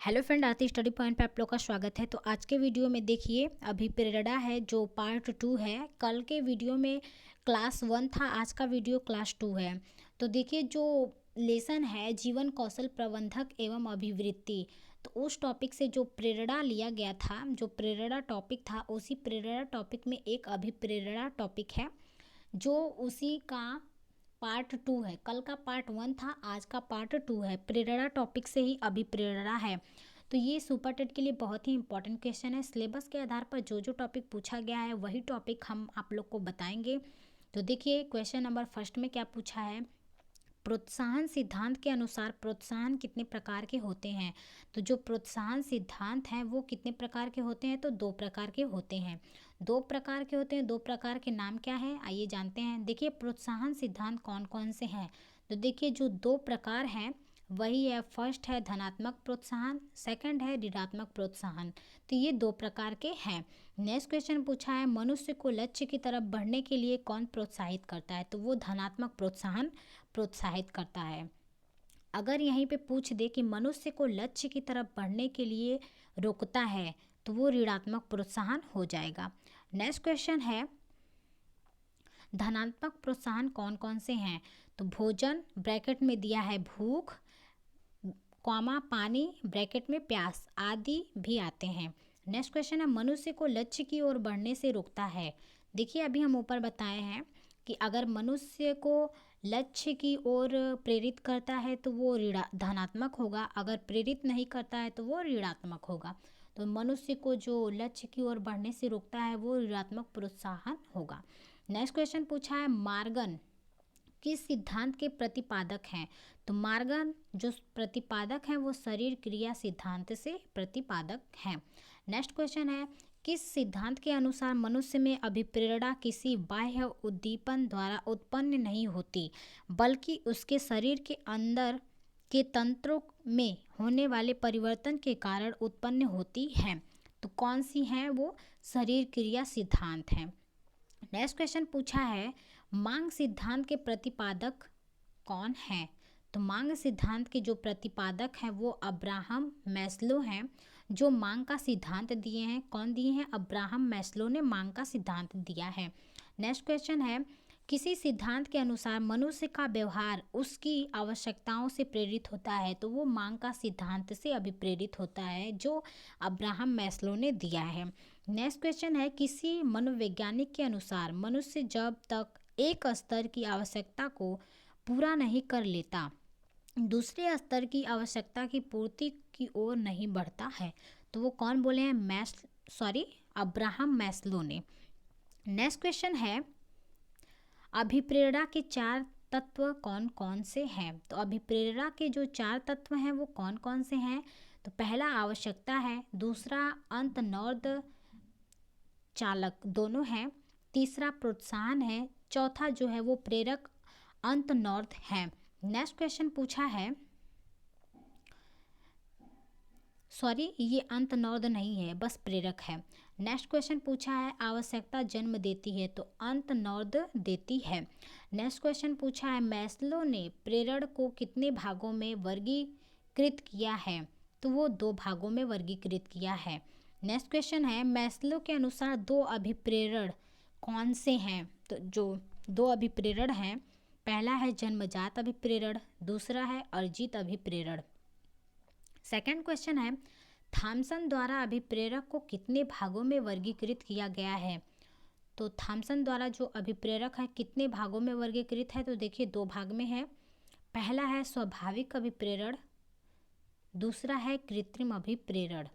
Hello friend, आरती study point पे आप लोग का स्वागत है। तो आज के वीडियो में देखिए अभिप्रेरणा है जो पार्ट 2 है। कल के वीडियो में क्लास 1 था, आज का वीडियो क्लास 2 है। तो देखिए जो लेसन है जीवन कौशल प्रबंधक एवं अभिवृत्ति, तो उस टॉपिक से जो प्रेरणा लिया गया था, जो प्रेरणा टॉपिक था, उसी प्रेरणा टॉपिक में एक अभिप्रेरणा टॉपिक है जो उसी का पार्ट 2 है। कल का पार्ट 1 था, आज का पार्ट 2 है। प्रेरणा टॉपिक से ही अभिप्रेरणा है। तो ये सुपर टेट के लिए बहुत ही इंपॉर्टेंट क्वेश्चन है। सिलेबस के आधार पर जो जो टॉपिक पूछा गया है वही टॉपिक हम आप लोग को बताएंगे। तो देखिए क्वेश्चन नंबर फर्स्ट में क्या पूछा है। प्रोत्साहन सिद्धांत के अनुसार प्रोत्साहन कितने प्रकार के होते हैं। तो जो प्रोत्साहन सिद्धांत हैं वो कितने प्रकार के होते हैं, तो 2 प्रकार के होते हैं। 2 प्रकार के होते हैं। 2 प्रकार के नाम क्या है आइए जानते हैं। देखिए प्रोत्साहन सिद्धांत कौन कौन से हैं। तो देखिए जो 2 प्रकार हैं वही है, फर्स्ट है धनात्मक प्रोत्साहन, सेकंड है ऋणात्मक प्रोत्साहन। तो ये 2 प्रकार के हैं। नेक्स्ट क्वेश्चन पूछा है मनुष्य को लक्ष्य की तरफ बढ़ने के लिए कौन प्रोत्साहित करता है। तो वो धनात्मक प्रोत्साहन प्रोत्साहित करता है। अगर यहीं पे पूछ दे कि मनुष्य को लक्ष्य की तरफ बढ़ने के लिए रोकता है तो वो ऋणात्मक प्रोत्साहन हो जाएगा। नेक्स्ट क्वेश्चन है धनात्मक प्रोत्साहन कौन कौन से हैं। तो भोजन ब्रैकेट में दिया है भूख, कॉमा पानी ब्रैकेट में प्यास आदि भी आते हैं। नेक्स्ट क्वेश्चन है मनुष्य को लक्ष्य की ओर बढ़ने से रोकता है। देखिए अभी हम ऊपर बताए हैं कि अगर मनुष्य को लक्ष्य की ओर प्रेरित करता है तो वो धनात्मक होगा, अगर प्रेरित नहीं करता है तो वो ऋणात्मक होगा। तो मनुष्य को जो लक्ष्य की ओर बढ़ने से रोकता है वो ऋणात्मक प्रोत्साहन होगा। नेक्स्ट क्वेश्चन पूछा है मार्गन किस सिद्धांत के प्रतिपादक हैं। तो मार्गन जो प्रतिपादक हैं वो शरीर क्रिया सिद्धांत से प्रतिपादक हैं। नेक्स्ट क्वेश्चन है किस सिद्धांत के अनुसार मनुष्य में अभिप्रेरणा किसी बाह्य उद्दीपन द्वारा उत्पन्न नहीं होती बल्कि उसके शरीर के अंदर के तंत्रों में होने वाले परिवर्तन के कारण उत्पन्न होती है। तो कौन सी हैं वो शरीर क्रिया सिद्धांत हैं। नेक्स्ट क्वेश्चन पूछा है मांग सिद्धांत के प्रतिपादक कौन है। तो मांग सिद्धांत के जो प्रतिपादक हैं वो अब्राहम मैस्लो हैं, जो मांग का सिद्धांत दिए हैं। कौन दिए हैं, अब्राहम मैस्लो ने मांग का सिद्धांत दिया है। नेक्स्ट क्वेश्चन है किसी सिद्धांत के अनुसार मनुष्य का व्यवहार उसकी आवश्यकताओं से प्रेरित होता है। तो वो मांग का सिद्धांत से अभिप्रेरित होता है जो अब्राहम मैस्लो ने दिया है। नेक्स्ट क्वेश्चन है किसी मनोवैज्ञानिक के अनुसार मनुष्य जब तक एक स्तर की आवश्यकता को पूरा नहीं कर लेता दूसरे स्तर की आवश्यकता की पूर्ति की ओर नहीं बढ़ता है। तो वो कौन बोले हैं, अब्राहम मैस्लो ने। नेक्स्ट क्वेश्चन है अभिप्रेरणा के 4 तत्व कौन कौन से हैं। तो अभिप्रेरणा के जो 4 तत्व हैं वो कौन कौन से हैं। तो पहला आवश्यकता है, दूसरा अंत नॉर्द चालक दोनों हैं, तीसरा प्रोत्साहन है, चौथा जो है वो प्रेरक अंत नॉर्थ है। नेक्स्ट क्वेश्चन पूछा है ये अंत नॉर्थ नहीं है, बस प्रेरक है। नेक्स्ट क्वेश्चन पूछा है आवश्यकता जन्म देती है, तो अंत नॉर्थ देती है। नेक्स्ट क्वेश्चन पूछा है मैस्लो ने प्रेरण को कितने भागों में वर्गीकृत किया है। तो वो 2 भागों में वर्गीकृत किया है। नेक्स्ट क्वेश्चन है मैस्लो के अनुसार 2 अभिप्रेरण कौन से हैं। तो जो 2 अभिप्रेरण हैं, पहला है जन्मजात अभिप्रेरण, दूसरा है अर्जित अभिप्रेरण। सेकंड क्वेश्चन है थॉमसन द्वारा अभिप्रेरक को कितने भागों में वर्गीकृत किया गया है। तो थॉमसन द्वारा जो अभिप्रेरक है कितने भागों में वर्गीकृत है। तो देखिए 2 भाग में है। पहला है स्वाभाविक अभिप्रेरण, दूसरा है कृत्रिम अभिप्रेरण।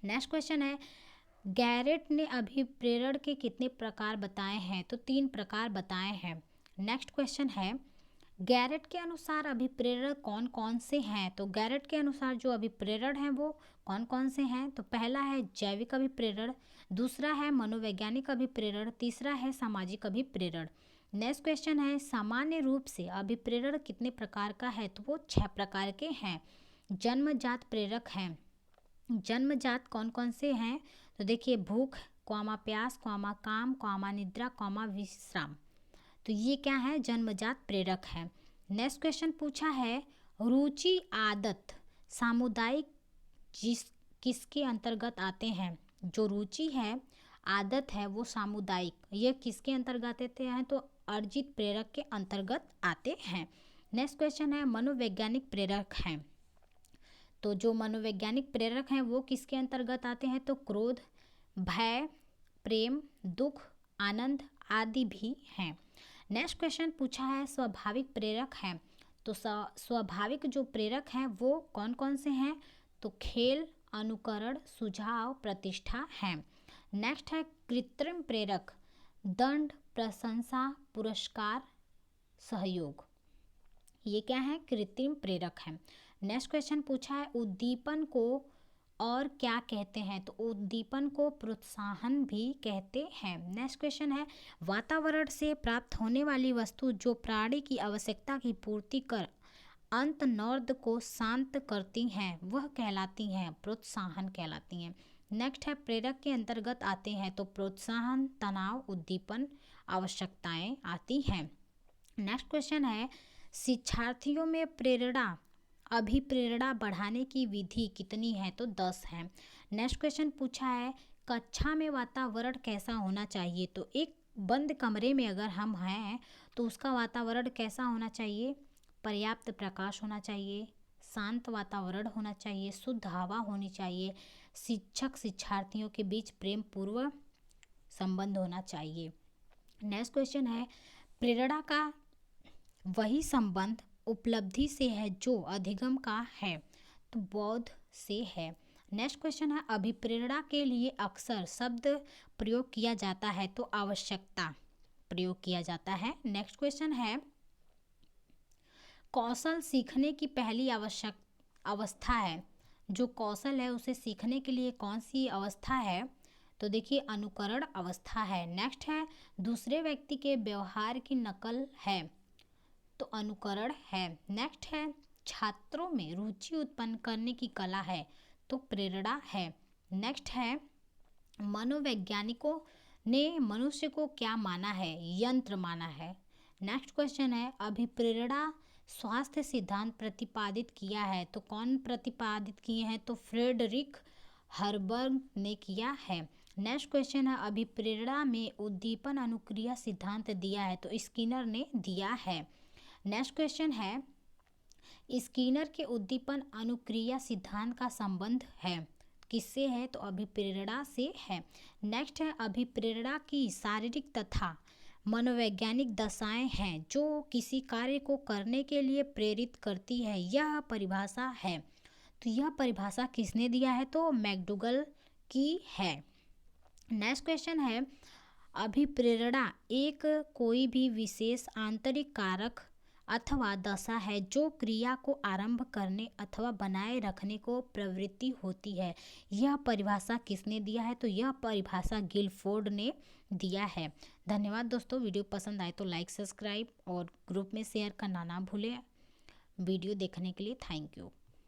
नेक्स्ट क्वेश्चन है गैरेट ने अभिप्रेरण के कितने प्रकार बताए हैं। तो 3 प्रकार बताए हैं। नेक्स्ट क्वेश्चन है गैरेट के अनुसार अभिप्रेरण कौन कौन से हैं। तो गैरेट के अनुसार जो अभिप्रेरण हैं वो कौन कौन से हैं। तो पहला है जैविक अभिप्रेरण, दूसरा है मनोवैज्ञानिक अभिप्रेरण, तीसरा है सामाजिक अभिप्रेरण। नेक्स्ट क्वेश्चन है सामान्य रूप से अभिप्रेरण कितने प्रकार का है। तो वो 6 प्रकार के हैं। जन्मजात प्रेरक हैं। जन्मजात कौन कौन से हैं। तो देखिए भूख, प्यास, काम, निद्रा, विश्राम। तो ये क्या है, जन्मजात प्रेरक है। नेक्स्ट क्वेश्चन पूछा है रुचि आदत सामुदायिक किसके अंतर्गत आते हैं? जो रुचि है, आदत है, वो सामुदायिक, ये किसके अंतर्गत आते हैं? तो अर्जित प्रेरक के अंतर्गत आते हैं। नेक्स्ट क्वेश्चन है मनोवैज्ञानिक प्रेरक हैं। तो जो मनोवैज्ञानिक प्रेरक हैं वो किसके अंतर्गत आते हैं? तो क्रोध, भय, प्रेम, दुख, आनंद आदि भी हैं। नेक्स्ट क्वेश्चन पूछा है स्वाभाविक प्रेरक हैं। तो स्वाभाविक जो प्रेरक हैं वो कौन कौन से हैं? तो खेल, अनुकरण, सुझाव, प्रतिष्ठा हैं। नेक्स्ट है कृत्रिम प्रेरक, दंड, प्रशंसा, पुरस्कार, सहयोग, ये क्या है? कृत्रिम प्रेरक है। नेक्स्ट क्वेश्चन पूछा है उद्दीपन को और क्या कहते हैं? तो उद्दीपन को प्रोत्साहन भी कहते हैं। नेक्स्ट क्वेश्चन है वातावरण से प्राप्त होने वाली वस्तु जो प्राणी की आवश्यकता की पूर्ति कर अंत नॉर्द को शांत करती हैं वह कहलाती हैं प्रोत्साहन कहलाती हैं। नेक्स्ट है प्रेरक के अंतर्गत आते हैं तो प्रोत्साहन, तनाव, उद्दीपन, आवश्यकताएं आती हैं। नेक्स्ट क्वेश्चन है शिक्षार्थियों में प्रेरणा अभिप्रेरणा बढ़ाने की विधि कितनी है? तो 10 है। नेक्स्ट क्वेश्चन पूछा है कक्षा में वातावरण कैसा होना चाहिए? तो एक बंद कमरे में अगर हम हैं तो उसका वातावरण कैसा होना चाहिए? पर्याप्त प्रकाश होना चाहिए, शांत वातावरण होना चाहिए, शुद्ध हवा होनी चाहिए, शिक्षक शिक्षार्थियों के बीच प्रेम पूर्व संबंध होना चाहिए। नेक्स्ट क्वेश्चन है प्रेरणा का वही संबंध उपलब्धि से है जो अधिगम का है? तो बोध से है। नेक्स्ट क्वेश्चन है अभिप्रेरणा के लिए अक्सर शब्द प्रयोग किया जाता है तो आवश्यकता प्रयोग किया जाता है। नेक्स्ट क्वेश्चन है कौशल सीखने की पहली आवश्यक अवस्था है। जो कौशल है उसे सीखने के लिए कौन सी अवस्था है? तो देखिए अनुकरण अवस्था है। नेक्स्ट है दूसरे व्यक्ति के व्यवहार की नकल है तो अनुकरण है। नेक्स्ट है छात्रों में रुचि उत्पन्न करने की कला है तो प्रेरणा है। नेक्स्ट है मनोवैज्ञानिकों ने मनुष्य को क्या माना है? यंत्र माना है। नेक्स्ट क्वेश्चन है अभिप्रेरणा स्वास्थ्य सिद्धांत प्रतिपादित किया है तो कौन प्रतिपादित किए हैं? तो फ्रेडरिक हर्बर्ग ने किया है। नेक्स्ट क्वेश्चन है अभिप्रेरणा में उद्दीपन अनुक्रिया सिद्धांत दिया है तो स्किनर ने दिया है। नेक्स्ट क्वेश्चन है स्किनर के उद्दीपन अनुक्रिया सिद्धांत का संबंध है किससे है? तो अभिप्रेरणा से है। नेक्स्ट है अभिप्रेरणा की शारीरिक तथा मनोवैज्ञानिक दशाएं हैं जो किसी कार्य को करने के लिए प्रेरित करती है, यह परिभाषा है। तो यह परिभाषा किसने दिया है? तो मैकडूगल की है। नेक्स्ट क्वेश्चन है अभिप्रेरणा एक कोई भी विशेष आंतरिक कारक अथवा दशा है जो क्रिया को आरंभ करने अथवा बनाए रखने को प्रवृत्ति होती है। यह परिभाषा किसने दिया है? तो यह परिभाषा गिलफोर्ड ने दिया है। धन्यवाद दोस्तों, वीडियो पसंद आए तो लाइक, सब्सक्राइब और ग्रुप में शेयर करना ना भूलें। वीडियो देखने के लिए थैंक यू।